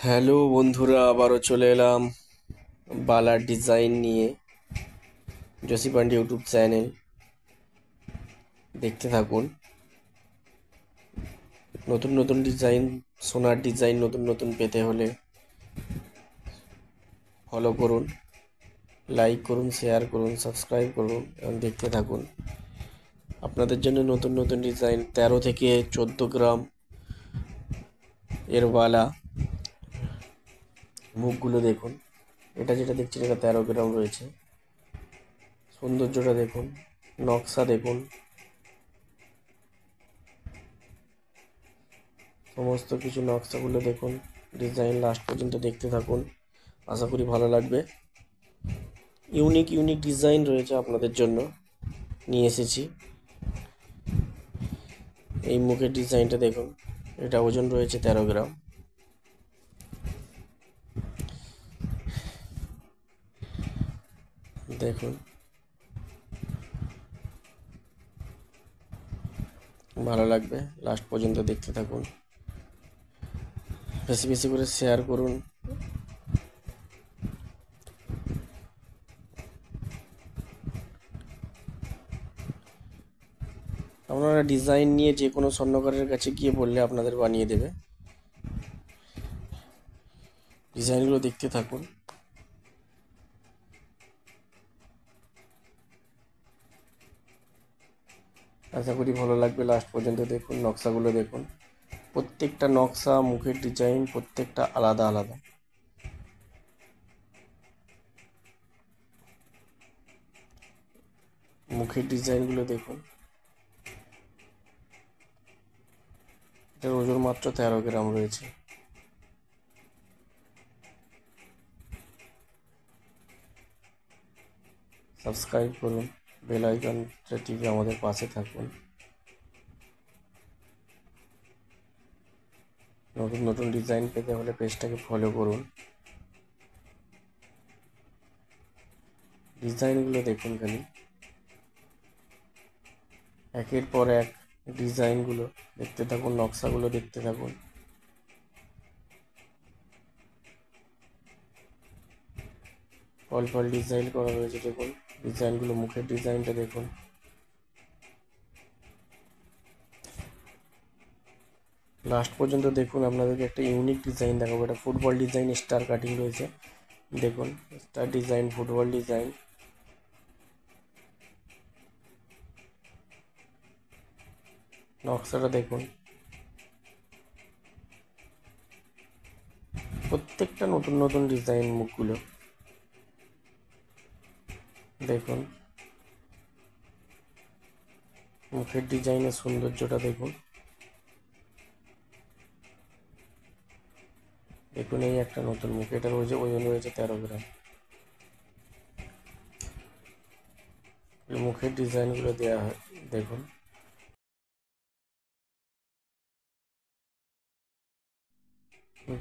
Hello বন্ধুরা, আবারও চলে এলাম বালার ডিজাইন নিয়ে। জসি পান্ডে ইউটিউব চ্যানেল দেখতে থাকুন। নতুন নতুন ডিজাইন, সোনার ডিজাইন নতুন নতুন পেতে হলে ফলো করুন, লাইক করুন, শেয়ার করুন, সাবস্ক্রাইব করুন এবং দেখতে থাকুন। আপনাদের জন্য নতুন নতুন ডিজাইন 13 থেকে 14 গ্রাম এর বালা। মুখগুলো দেখুন, এটা যেটা দেখছেন এটা 13 গ্রাম রয়েছে। সৌন্দর্যটা দেখুন, নকশা দেখুন, সমস্ত কিছু নকশাগুলো দেখুন। ডিজাইন লাস্ট পর্যন্ত দেখতে থাকুন, আশা করি ভালো লাগবে। ইউনিক ইউনিক ডিজাইন রয়েছে আপনাদের জন্য নিয়ে এসেছি। এই মুখের ডিজাইনটা দেখুন, এটা ওজন রয়েছে 13 গ্রাম। দেখুন, ভালো লাগবে, লাস্ট পর্যন্ত দেখতে থাকুন। বেশি বেশি করে শেয়ার করুন। আপনারা ডিজাইন নিয়ে যে কোনো স্বর্ণকারের কাছে গিয়ে বললে আপনাদের বানিয়ে দেবে। ডিজাইনগুলো দেখতে থাকুন। আশা করি ভালো লাগবে, লাস্ট পর্যন্ত দেখুন। নকশাগুলো দেখুন, প্রত্যেকটা নকশা, মুখের ডিজাইন প্রত্যেকটা আলাদা আলাদা। মুখের ডিজাইনগুলো দেখুন, এটার ওজন মাত্র 13 গ্রাম রয়েছে। সাবস্ক্রাইব করুন, বেল আইকনটা টিপে আমাদের পাশে থাকুন। নতুন নতুন ডিজাইন পেতে হলে পেজটাকে ফলো করুন। ডিজাইনগুলো দেখুন, খালি একের পর এক ডিজাইনগুলো দেখতে থাকুন, নকশাগুলো দেখতে থাকুন। ফল ফল ডিজাইন করা রয়েছে, দেখুন ডিজাইনগুলো। মুখের ডিজাইনটা দেখুন, লাস্ট পর্যন্ত দেখুন। আপনাদেরকে একটা ইউনিক ডিজাইন দেখাবো। এটা ফুটবল ডিজাইন, স্টার কাটিং রয়েছে। দেখুন, স্টার ডিজাইন, ফুটবল ডিজাইন। নকশাটা দেখুন, প্রত্যেকটা নতুন নতুন ডিজাইন। মুখগুলো দেখুন, মুখের ডিজাইনের সৌন্দর্যটা দেখুন। দেখুন, এই একটা নতুন মুখ, এটার ওজন রয়েছে 13 গ্রাম। মুখের ডিজাইনগুলো দেওয়া হয়, দেখুন।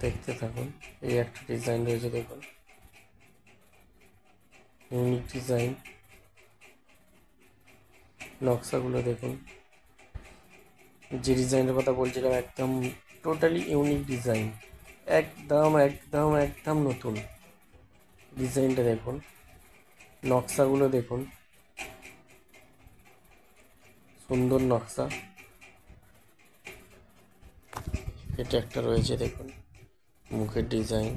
দেখতে থাকুন, এই একটা ডিজাইন রয়েছে, দেখুন ইউনিক ডিজাইন। নকশাগুলো দেখুন, যে ডিজাইনের কথা বলছিলাম একদম টোটালি ইউনিক ডিজাইন, একদম একদম একদম নতুন ডিজাইনটা দেখুন। নকশাগুলো দেখুন, সুন্দর নকশা। এটা একটা রয়েছে, দেখুন মুখের ডিজাইন।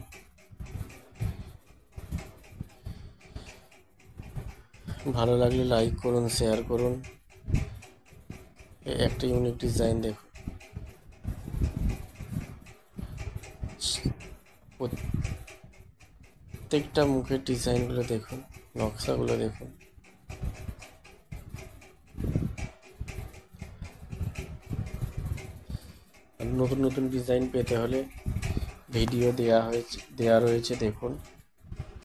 ভালো লাগলে লাইক করুন, শেয়ার করুন। একটা ইউনিক ডিজাইন দেখুন, প্রত্যেকটা মুখের ডিজাইনগুলো দেখুন, নকশাগুলো দেখুন। নতুন নতুন ডিজাইন পেতে হলে ভিডিও দেওয়া রয়েছে, দেখুন।